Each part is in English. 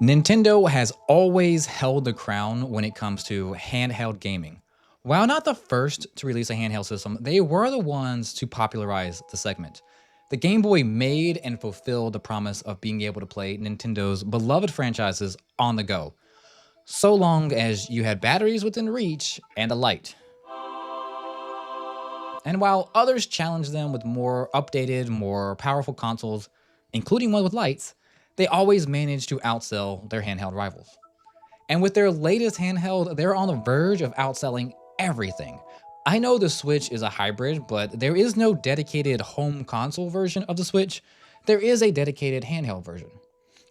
Nintendo has always held the crown when it comes to handheld gaming. While not the first to release a handheld system, they were the ones to popularize the segment. The Game Boy made and fulfilled the promise of being able to play Nintendo's beloved franchises on the go, so long as you had batteries within reach and a light. And while others challenged them with more updated, more powerful consoles, including one with lights, they always managed to outsell their handheld rivals. And with their latest handheld, they're on the verge of outselling everything. I know the Switch is a hybrid, but there is no dedicated home console version of the Switch. There is a dedicated handheld version.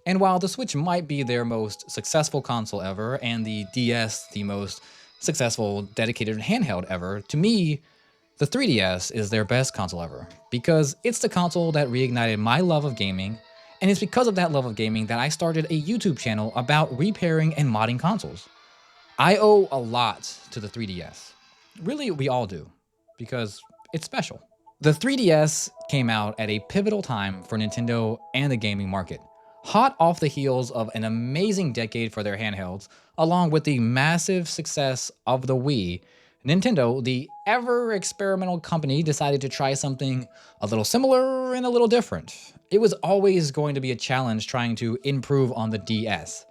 And while the Switch might be their most successful console ever, and the DS the most successful dedicated handheld ever, to me, the 3DS is their best console ever, because it's the console that reignited my love of gaming, and it's because of that love of gaming that I started a YouTube channel about repairing and modding consoles. I owe a lot to the 3DS. Really, we all do, because it's special. The 3DS came out at a pivotal time for Nintendo and the gaming market. Hot off the heels of an amazing decade for their handhelds, along with the massive success of the Wii, Nintendo, the ever-experimental company, decided to try something a little similar and a little different. It was always going to be a challenge trying to improve on the DS.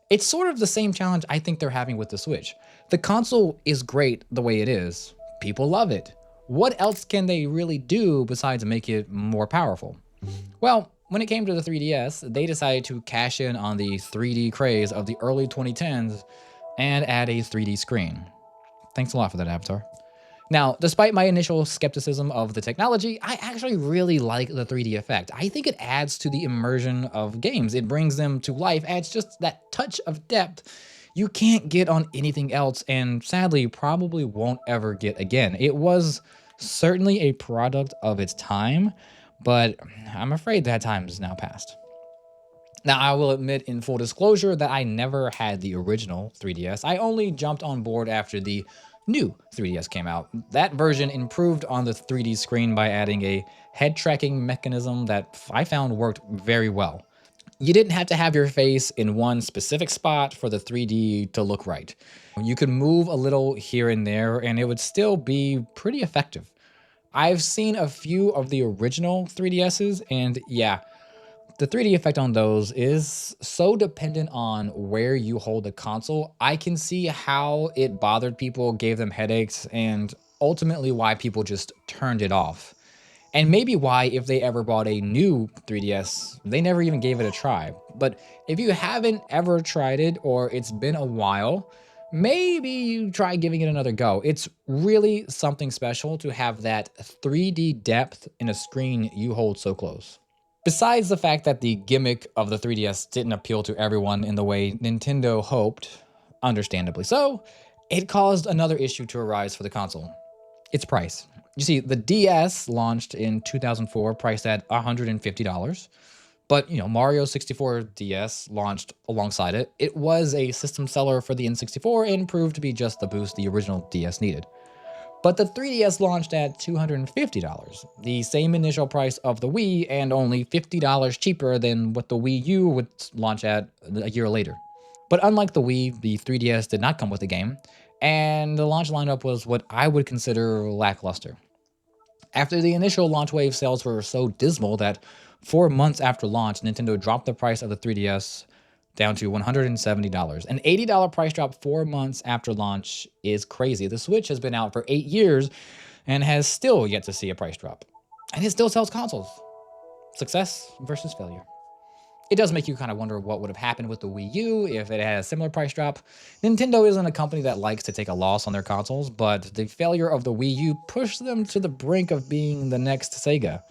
It's sort of the same challenge I think they're having with the Switch. The console is great the way it is. People love it. What else can they really do besides make it more powerful? Well, when it came to the 3DS, they decided to cash in on the 3D craze of the early 2010s and add a 3D screen. Thanks a lot for that, Avatar. Now, despite my initial skepticism of the technology, I actually really like the 3D effect. I think it adds to the immersion of games. It brings them to life, adds just that touch of depth you can't get on anything else, and sadly, probably won't ever get again. It was certainly a product of its time, but I'm afraid that time is now past. Now, I will admit in full disclosure that I never had the original 3DS. I only jumped on board after the new 3DS came out. That version improved on the 3D screen by adding a head tracking mechanism that I found worked very well. You didn't have to have your face in one specific spot for the 3D to look right. You could move a little here and there and it would still be pretty effective. I've seen a few of the original 3DSs and yeah, the 3D effect on those is so dependent on where you hold the console. I can see how it bothered people, gave them headaches, and ultimately why people just turned it off. And maybe why, if they ever bought a new 3DS, they never even gave it a try. But if you haven't ever tried it or it's been a while, maybe you try giving it another go. It's really something special to have that 3D depth in a screen you hold so close. Besides the fact that the gimmick of the 3DS didn't appeal to everyone in the way Nintendo hoped, understandably so, it caused another issue to arise for the console: its price. You see, the DS launched in 2004, priced at $150. But, Mario 64 DS launched alongside it. It was a system seller for the N64 and proved to be just the boost the original DS needed. But the 3DS launched at $250, the same initial price of the Wii and only $50 cheaper than what the Wii U would launch at a year later. But unlike the Wii, the 3DS did not come with a game, and the launch lineup was what I would consider lackluster. After the initial launch wave, sales were so dismal that 4 months after launch, Nintendo dropped the price of the 3DS down to $170. An $80 price drop 4 months after launch is crazy. The Switch has been out for 8 years and has still yet to see a price drop. And it still sells consoles. Success versus failure. It does make you kind of wonder what would have happened with the Wii U if it had a similar price drop. Nintendo isn't a company that likes to take a loss on their consoles, but the failure of the Wii U pushed them to the brink of being the next Sega.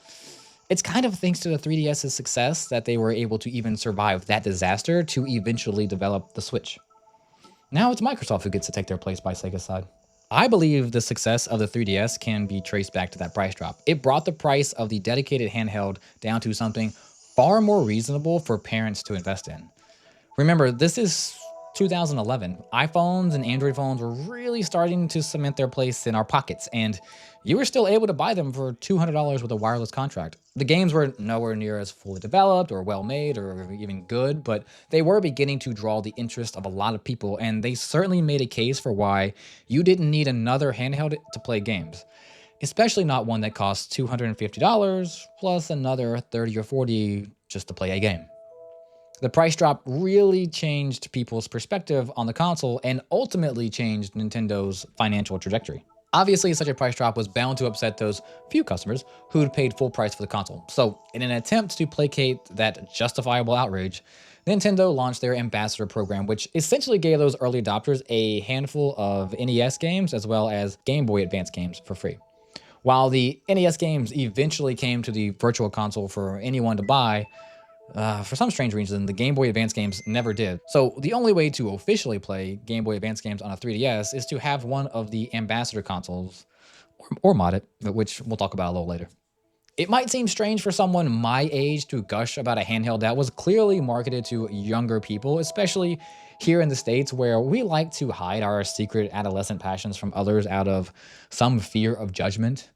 It's kind of thanks to the 3DS's success that they were able to even survive that disaster to eventually develop the Switch. Now it's Microsoft who gets to take their place by Sega's side. I believe the success of the 3DS can be traced back to that price drop. It brought the price of the dedicated handheld down to something far more reasonable for parents to invest in. Remember, this is 2011, iPhones and Android phones were really starting to cement their place in our pockets, and you were still able to buy them for $200 with a wireless contract. The games were nowhere near as fully developed or well made or even good, but they were beginning to draw the interest of a lot of people, and they certainly made a case for why you didn't need another handheld to play games, especially not one that costs $250 plus another 30 or 40 just to play a game. The price drop really changed people's perspective on the console and ultimately changed Nintendo's financial trajectory. Obviously, such a price drop was bound to upset those few customers who'd paid full price for the console. So, in an attempt to placate that justifiable outrage, Nintendo launched their Ambassador program, which essentially gave those early adopters a handful of NES games as well as Game Boy Advance games for free. While the NES games eventually came to the Virtual Console for anyone to buy, for some strange reason, the Game Boy Advance games never did. So the only way to officially play Game Boy Advance games on a 3DS is to have one of the Ambassador consoles, or mod it, which we'll talk about a little later. It might seem strange for someone my age to gush about a handheld that was clearly marketed to younger people, especially here in the States where we like to hide our secret adolescent passions from others out of some fear of judgment.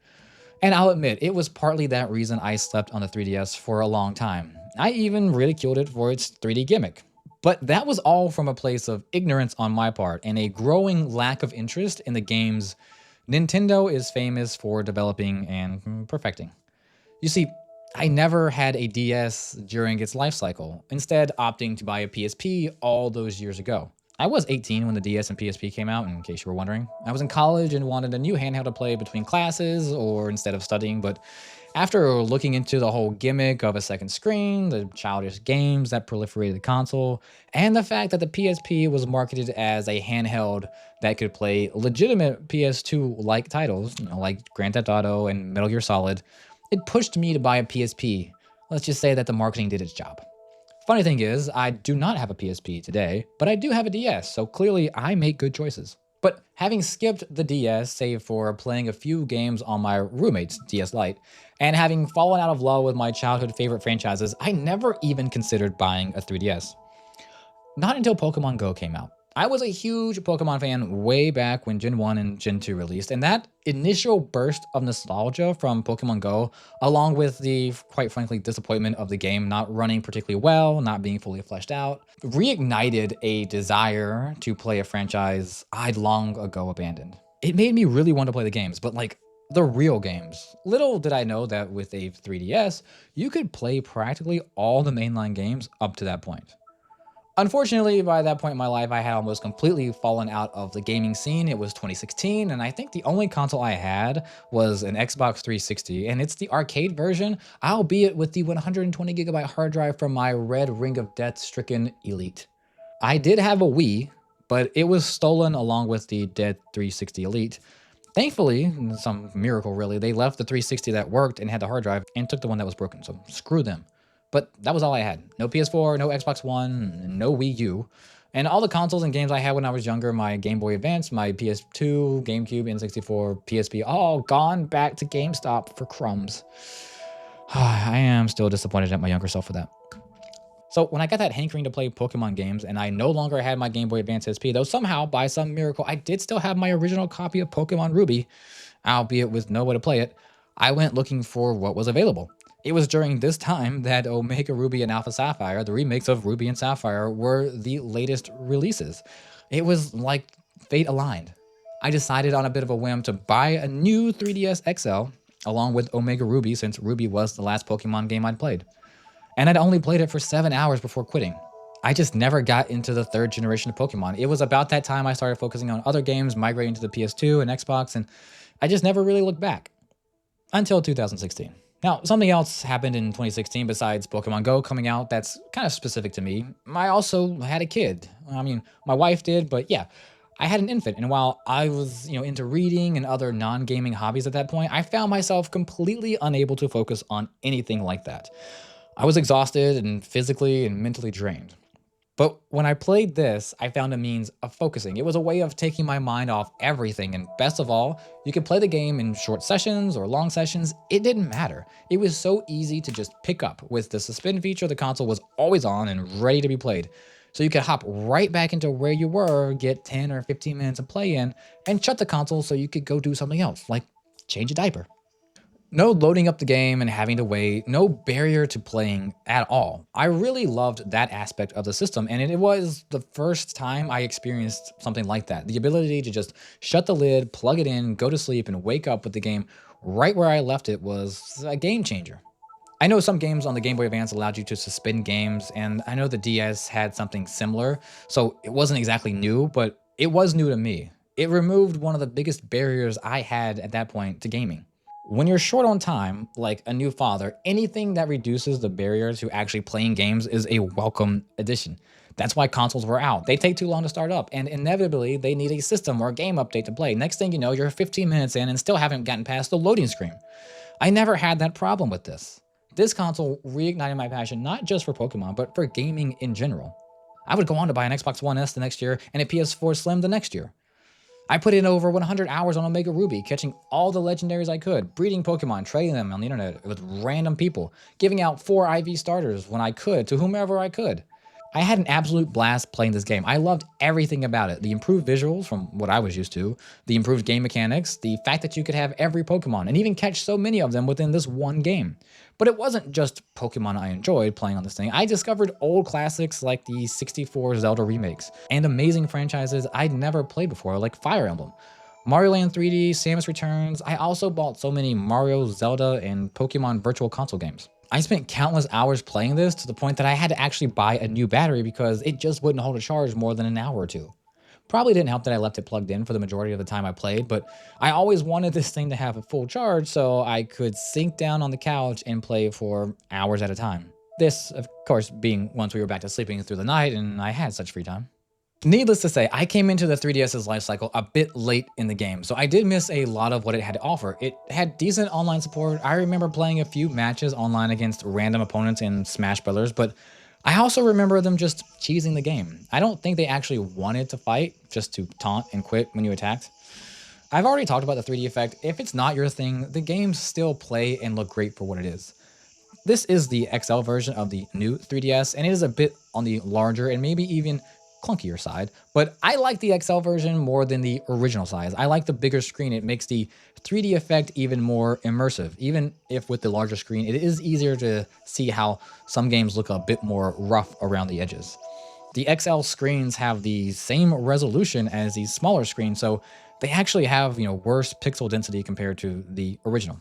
And I'll admit, it was partly that reason I slept on the 3DS for a long time. I even ridiculed it for its 3D gimmick. But that was all from a place of ignorance on my part and a growing lack of interest in the games Nintendo is famous for developing and perfecting. You see, I never had a DS during its life cycle, instead opting to buy a PSP all those years ago. I was 18 when the DS and PSP came out, in case you were wondering. I was in college and wanted a new handheld to play between classes or instead of studying, but after looking into the whole gimmick of a second screen, the childish games that proliferated the console, and the fact that the PSP was marketed as a handheld that could play legitimate PS2-like titles, like Grand Theft Auto and Metal Gear Solid, it pushed me to buy a PSP. Let's just say that the marketing did its job. Funny thing is, I do not have a PSP today, but I do have a DS, so clearly I make good choices. But having skipped the DS, save for playing a few games on my roommate's DS Lite, and having fallen out of love with my childhood favorite franchises, I never even considered buying a 3DS. Not until Pokemon Go came out. I was a huge Pokemon fan way back when Gen 1 and Gen 2 released, and that initial burst of nostalgia from Pokemon Go, along with the, quite frankly, disappointment of the game not running particularly well, not being fully fleshed out, reignited a desire to play a franchise I'd long ago abandoned. It made me really want to play the games, but like the real games. Little did I know that with a 3DS, you could play practically all the mainline games up to that point. Unfortunately, by that point in my life, I had almost completely fallen out of the gaming scene. It was 2016, and I think the only console I had was an Xbox 360, and it's the arcade version, albeit with the 120GB hard drive from my red Ring of Death-stricken Elite. I did have a Wii, but it was stolen along with the dead 360 Elite. Thankfully, some miracle really, they left the 360 that worked and had the hard drive and took the one that was broken, so screw them. But that was all I had. No PS4, no Xbox One, no Wii U. And all the consoles and games I had when I was younger, my Game Boy Advance, my PS2, GameCube, N64, PSP, all gone back to GameStop for crumbs. I am still disappointed at my younger self for that. So when I got that hankering to play Pokemon games and I no longer had my Game Boy Advance SP, though somehow, by some miracle, I did still have my original copy of Pokemon Ruby, albeit with no way to play it, I went looking for what was available. It was during this time that Omega Ruby and Alpha Sapphire, the remakes of Ruby and Sapphire, were the latest releases. It was like fate aligned. I decided on a bit of a whim to buy a new 3DS XL along with Omega Ruby since Ruby was the last Pokemon game I'd played. And I'd only played it for 7 hours before quitting. I just never got into the third generation of Pokemon. It was about that time I started focusing on other games, migrating to the PS2 and Xbox, and I just never really looked back. Until 2016. Now, something else happened in 2016 besides Pokemon Go coming out that's kind of specific to me. I also had a kid. I mean, my wife did, but yeah, I had an infant. And while I was, into reading and other non-gaming hobbies at that point, I found myself completely unable to focus on anything like that. I was exhausted and physically and mentally drained. But when I played this, I found a means of focusing. It was a way of taking my mind off everything, and best of all, you could play the game in short sessions or long sessions. It didn't matter. It was so easy to just pick up. With the suspend feature, the console was always on and ready to be played. So you could hop right back into where you were, get 10 or 15 minutes of play in, and shut the console so you could go do something else, like change a diaper. No loading up the game and having to wait, no barrier to playing at all. I really loved that aspect of the system, and it was the first time I experienced something like that. The ability to just shut the lid, plug it in, go to sleep, and wake up with the game right where I left it was a game changer. I know some games on the Game Boy Advance allowed you to suspend games, and I know the DS had something similar, so it wasn't exactly new, but it was new to me. It removed one of the biggest barriers I had at that point to gaming. When you're short on time, like a new father, anything that reduces the barrier to actually playing games is a welcome addition. That's why consoles were out. They take too long to start up, and inevitably, they need a system or a game update to play. Next thing you know, you're 15 minutes in and still haven't gotten past the loading screen. I never had that problem with this. This console reignited my passion not just for Pokemon, but for gaming in general. I would go on to buy an Xbox One S the next year and a PS4 Slim the next year. I put in over 100 hours on Omega Ruby, catching all the legendaries I could, breeding Pokemon, trading them on the internet with random people, giving out 4 IV starters when I could to whomever I could. I had an absolute blast playing this game. I loved everything about it. The improved visuals from what I was used to, the improved game mechanics, the fact that you could have every Pokemon and even catch so many of them within this one game. But it wasn't just Pokemon I enjoyed playing on this thing. I discovered old classics like the 64 Zelda remakes and amazing franchises I'd never played before like Fire Emblem, Mario Land 3D, Samus Returns. I also bought so many Mario, Zelda, and Pokemon Virtual Console games. I spent countless hours playing this to the point that I had to actually buy a new battery because it just wouldn't hold a charge more than an hour or two. Probably didn't help that I left it plugged in for the majority of the time I played, but I always wanted this thing to have a full charge so I could sink down on the couch and play for hours at a time. This, of course, being once we were back to sleeping through the night and I had such free time. Needless to say, I came into the 3DS's life cycle a bit late in the game, so I did miss a lot of what it had to offer. It had decent online support. I remember playing a few matches online against random opponents in Smash Brothers, but I also remember them just cheesing the game. I don't think they actually wanted to fight, just to taunt and quit when you attacked. I've already talked about the 3D effect. If it's not your thing, the games still play and look great for what it is. This is the XL version of the new 3DS, and it is a bit on the larger and maybe even clunkier side, but I like the XL version more than the original size. I like the bigger screen. It makes the 3D effect even more immersive. Even if with the larger screen, it is easier to see how some games look a bit more rough around the edges. The XL screens have the same resolution as these smaller screens, so they actually have, worse pixel density compared to the original.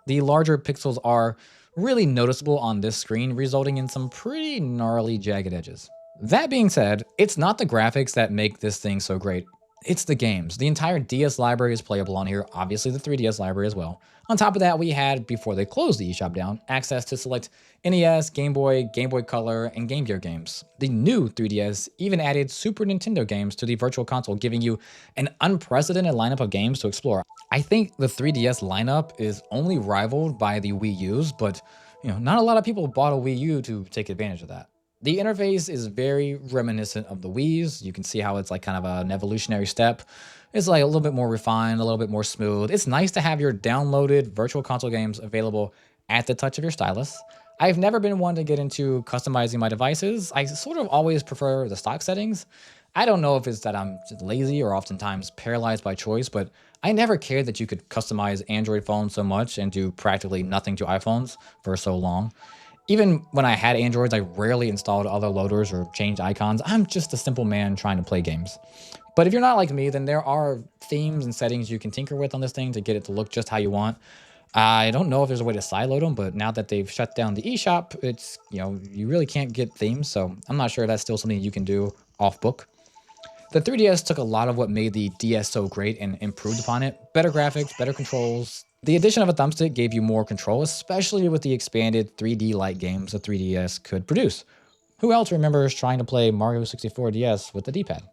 The larger pixels are really noticeable on this screen, resulting in some pretty gnarly jagged edges. That being said, it's not the graphics that make this thing so great. It's the games. The entire DS library is playable on here, obviously the 3DS library as well. On top of that, we had, before they closed the eShop down, access to select NES, Game Boy Color, and Game Gear games. The new 3DS even added Super Nintendo games to the Virtual Console, giving you an unprecedented lineup of games to explore. I think the 3DS lineup is only rivaled by the Wii U's, but not a lot of people bought a Wii U to take advantage of that. The interface is very reminiscent of the Wii's. You can see how it's like kind of an evolutionary step. It's like a little bit more refined, a little bit more smooth. It's nice to have your downloaded Virtual Console games available at the touch of your stylus. I've never been one to get into customizing my devices. I sort of always prefer the stock settings. I don't know if it's that I'm just lazy or oftentimes paralyzed by choice, but I never cared that you could customize Android phones so much and do practically nothing to iPhones for so long. Even when I had Androids, I rarely installed other loaders or changed icons. I'm just a simple man trying to play games. But if you're not like me, then there are themes and settings you can tinker with on this thing to get it to look just how you want. I don't know if there's a way to sideload them, but now that they've shut down the eShop, it's, you really can't get themes, so I'm not sure if that's still something you can do off book. The 3DS took a lot of what made the DS so great and improved upon it. Better graphics, better controls. The addition of a thumbstick gave you more control, especially with the expanded 3D-like games the 3DS could produce. Who else remembers trying to play Mario 64 DS with the D-pad?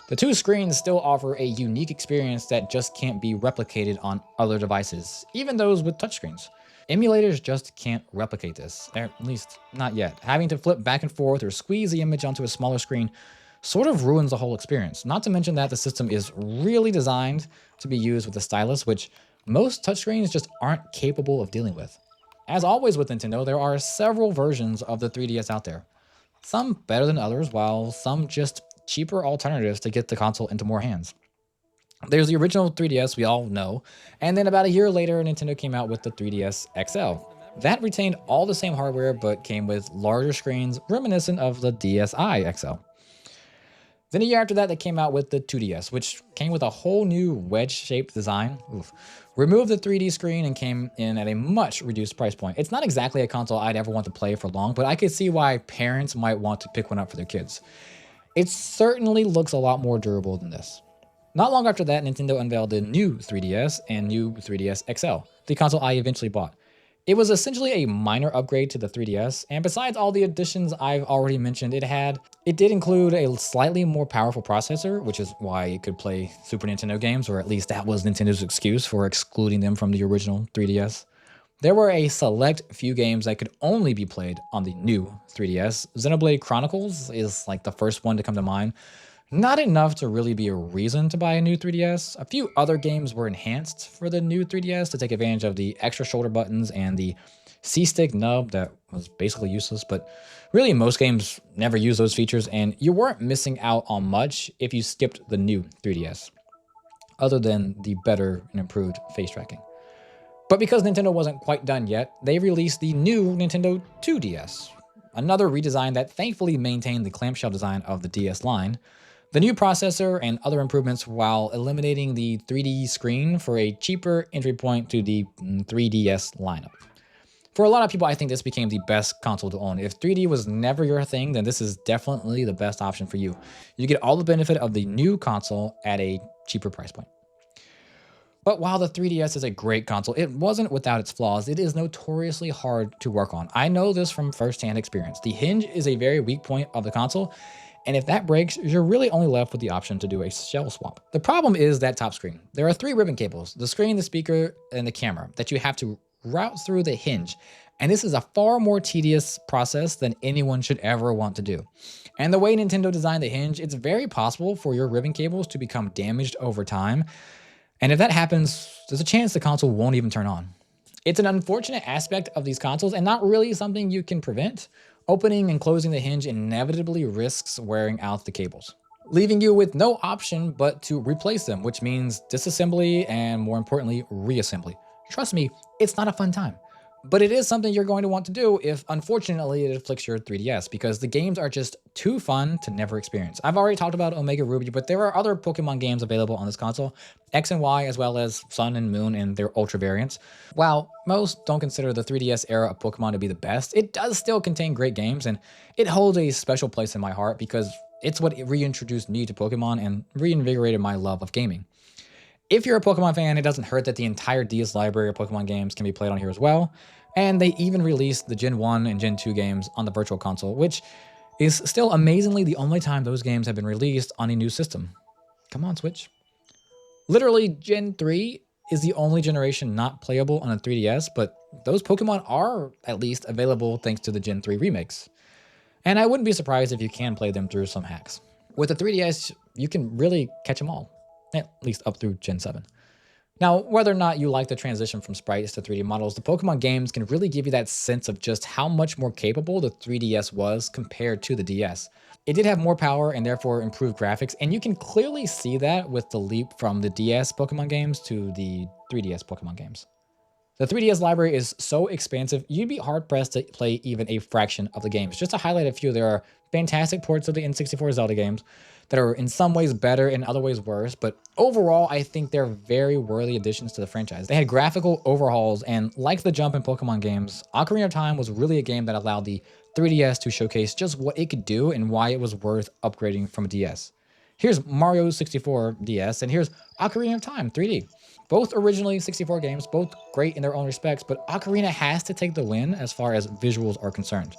The two screens still offer a unique experience that just can't be replicated on other devices, even those with touchscreens. Emulators just can't replicate this, at least not yet. Having to flip back and forth or squeeze the image onto a smaller screen sort of ruins the whole experience. Not to mention that the system is really designed to be used with a stylus, which most touchscreens just aren't capable of dealing with. As always with Nintendo, there are several versions of the 3DS out there. some better than others, while some just cheaper alternatives to get the console into more hands. There's the original 3DS we all know, and then about a year later, Nintendo came out with the 3DS XL. That retained all the same hardware but came with larger screens reminiscent of the DSi XL. Then a year after that, they came out with the 2DS, which came with a whole new wedge-shaped design. Oof. Removed the 3D screen and came in at a much reduced price point. It's not exactly a console I'd ever want to play for long, but I could see why parents might want to pick one up for their kids. It certainly looks a lot more durable than this. Not long after that, Nintendo unveiled the new 3DS and new 3DS XL, the console I eventually bought. It was essentially a minor upgrade to the 3DS, and besides all the additions I've already mentioned it did include a slightly more powerful processor, which is why it could play Super Nintendo games, or at least that was Nintendo's excuse for excluding them from the original 3DS. There were a select few games that could only be played on the new 3DS. Xenoblade Chronicles is like the first one to come to mind. Not enough to really be a reason to buy a new 3DS. A few other games were enhanced for the new 3DS to take advantage of the extra shoulder buttons and the C-stick nub that was basically useless, but really most games never use those features, and you weren't missing out on much if you skipped the new 3DS, other than the better and improved face tracking. But because Nintendo wasn't quite done yet, they released the new Nintendo 2DS, another redesign that thankfully maintained the clamshell design of the DS line, the new processor and other improvements while eliminating the 3D screen for a cheaper entry point to the 3DS lineup. For a lot of people, I think this became the best console to own. If 3D was never your thing, then this is definitely the best option for you. You get all the benefit of the new console at a cheaper price point. But while the 3DS is a great console, it wasn't without its flaws. It is notoriously hard to work on. I know this from firsthand experience. The hinge is a very weak point of the console, and if that breaks, you're really only left with the option to do a shell swap. The problem is that top screen. There are 3 ribbon cables, the screen, the speaker, and the camera, that you have to route through the hinge. And this is a far more tedious process than anyone should ever want to do. And the way Nintendo designed the hinge, it's very possible for your ribbon cables to become damaged over time. And if that happens, there's a chance the console won't even turn on. It's an unfortunate aspect of these consoles and not really something you can prevent. Opening and closing the hinge inevitably risks wearing out the cables, leaving you with no option but to replace them, which means disassembly and, more importantly, reassembly. Trust me, it's not a fun time. But it is something you're going to want to do if, unfortunately, it afflicts your 3DS, because the games are just too fun to never experience. I've already talked about Omega Ruby, but there are other Pokemon games available on this console, X and Y, as well as Sun and Moon and their Ultra variants. While most don't consider the 3DS era of Pokemon to be the best, it does still contain great games, and it holds a special place in my heart because it's what reintroduced me to Pokemon and reinvigorated my love of gaming. If you're a Pokemon fan, it doesn't hurt that the entire DS library of Pokemon games can be played on here as well. And they even released the Gen 1 and Gen 2 games on the Virtual Console, which is still amazingly the only time those games have been released on a new system. Come on, Switch. Literally, Gen 3 is the only generation not playable on a 3DS, but those Pokemon are at least available thanks to the Gen 3 remakes. And I wouldn't be surprised if you can play them through some hacks. With the 3DS, you can really catch them all. At least up through Gen 7. Now, whether or not you like the transition from sprites to 3D models, the Pokemon games can really give you that sense of just how much more capable the 3DS was compared to the DS. It did have more power and therefore improved graphics, and you can clearly see that with the leap from the DS Pokemon games to the 3DS Pokemon games. The 3DS library is so expansive, you'd be hard-pressed to play even a fraction of the games. Just to highlight a few, there are fantastic ports of the N64 Zelda games that are in some ways better and other ways worse, but overall, I think they're very worthy additions to the franchise. They had graphical overhauls, and like the jump in Pokemon games, Ocarina of Time was really a game that allowed the 3DS to showcase just what it could do and why it was worth upgrading from a DS. Here's Mario 64 DS, and here's Ocarina of Time 3D. Both originally 64 games, both great in their own respects, but Ocarina has to take the win as far as visuals are concerned.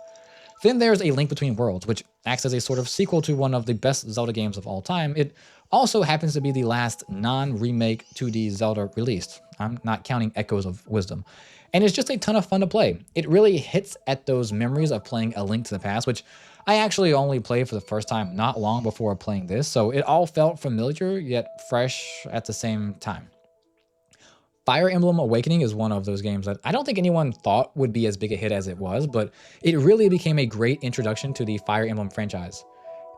Then there's A Link Between Worlds, which acts as a sort of sequel to one of the best Zelda games of all time. It also happens to be the last non-remake 2D Zelda released. I'm not counting Echoes of Wisdom. And it's just a ton of fun to play. It really hits at those memories of playing A Link to the Past, which I actually only played for the first time not long before playing this, so it all felt familiar yet fresh at the same time. Fire Emblem Awakening is one of those games that I don't think anyone thought would be as big a hit as it was, but it really became a great introduction to the Fire Emblem franchise.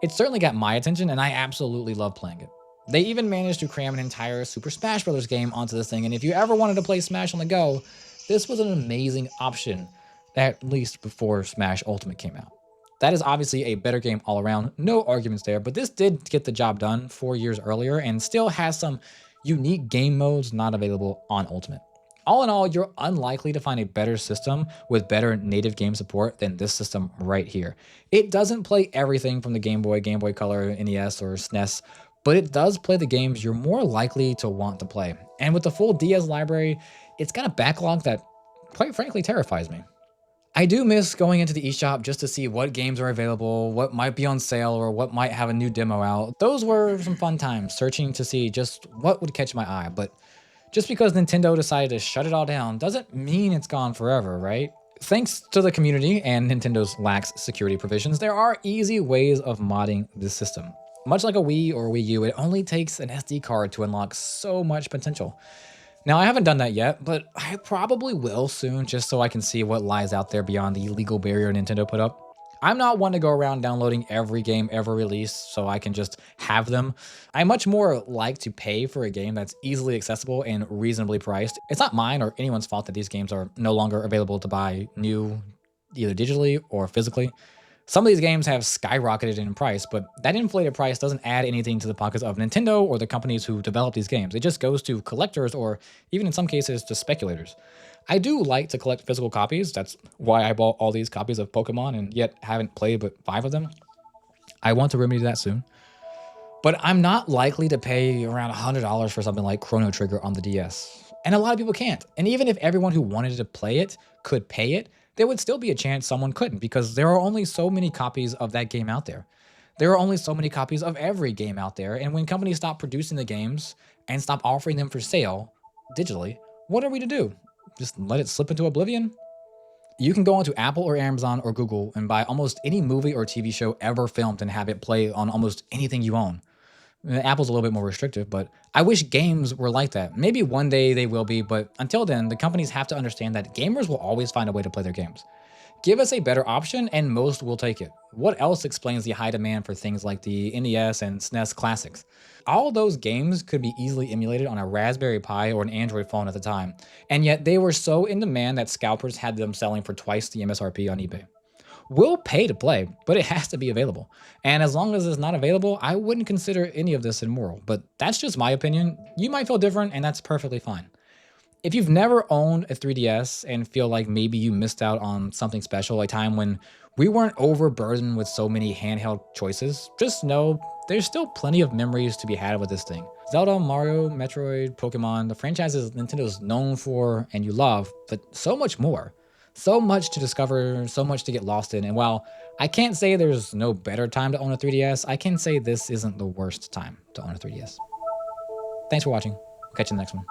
It certainly got my attention, and I absolutely love playing it. They even managed to cram an entire Super Smash Bros. Game onto this thing, and if you ever wanted to play Smash on the go, this was an amazing option, at least before Smash Ultimate came out. That is obviously a better game all around, no arguments there, but this did get the job done 4 years earlier and still has some unique game modes not available on Ultimate. All in all, you're unlikely to find a better system with better native game support than this system right here. It doesn't play everything from the Game Boy, Game Boy Color, NES, or SNES, but it does play the games you're more likely to want to play. And with the full DS library, it's got a backlog that, quite frankly, terrifies me. I do miss going into the eShop just to see what games are available, what might be on sale, or what might have a new demo out. Those were some fun times, searching to see just what would catch my eye, but just because Nintendo decided to shut it all down doesn't mean it's gone forever, right? Thanks to the community and Nintendo's lax security provisions, there are easy ways of modding this system. Much like a Wii or Wii U, it only takes an SD card to unlock so much potential. Now, I haven't done that yet, but I probably will soon just so I can see what lies out there beyond the legal barrier Nintendo put up. I'm not one to go around downloading every game ever released so I can just have them. I much more like to pay for a game that's easily accessible and reasonably priced. It's not mine or anyone's fault that these games are no longer available to buy new, either digitally or physically. Some of these games have skyrocketed in price, but that inflated price doesn't add anything to the pockets of Nintendo or the companies who develop these games. It just goes to collectors or even in some cases to speculators. I do like to collect physical copies. That's why I bought all these copies of Pokemon and yet haven't played but 5 of them. I want to remedy that soon. But I'm not likely to pay around $100 for something like Chrono Trigger on the DS. And a lot of people can't. And even if everyone who wanted to play it could pay it, there would still be a chance someone couldn't because there are only so many copies of that game out there. There are only so many copies of every game out there, and when companies stop producing the games and stop offering them for sale digitally, what are we to do? Just let it slip into oblivion? You can go onto Apple or Amazon or Google and buy almost any movie or TV show ever filmed and have it play on almost anything you own. Apple's a little bit more restrictive, but I wish games were like that. Maybe one day they will be, but until then, the companies have to understand that gamers will always find a way to play their games. Give us a better option and most will take it. What else explains the high demand for things like the NES and SNES classics? All those games could be easily emulated on a Raspberry Pi or an Android phone at the time, and yet they were so in demand that scalpers had them selling for twice the MSRP on eBay. We'll pay to play, but it has to be available. And as long as it's not available, I wouldn't consider any of this immoral. But that's just my opinion. You might feel different, and that's perfectly fine. If you've never owned a 3DS and feel like maybe you missed out on something special, a time when we weren't overburdened with so many handheld choices, just know there's still plenty of memories to be had with this thing. Zelda, Mario, Metroid, Pokemon, the franchises Nintendo's known for and you love, but so much more. So much to discover, so much to get lost in, and while I can't say there's no better time to own a 3DS, I can say this isn't the worst time to own a 3DS. Thanks for watching. Catch you in the next one.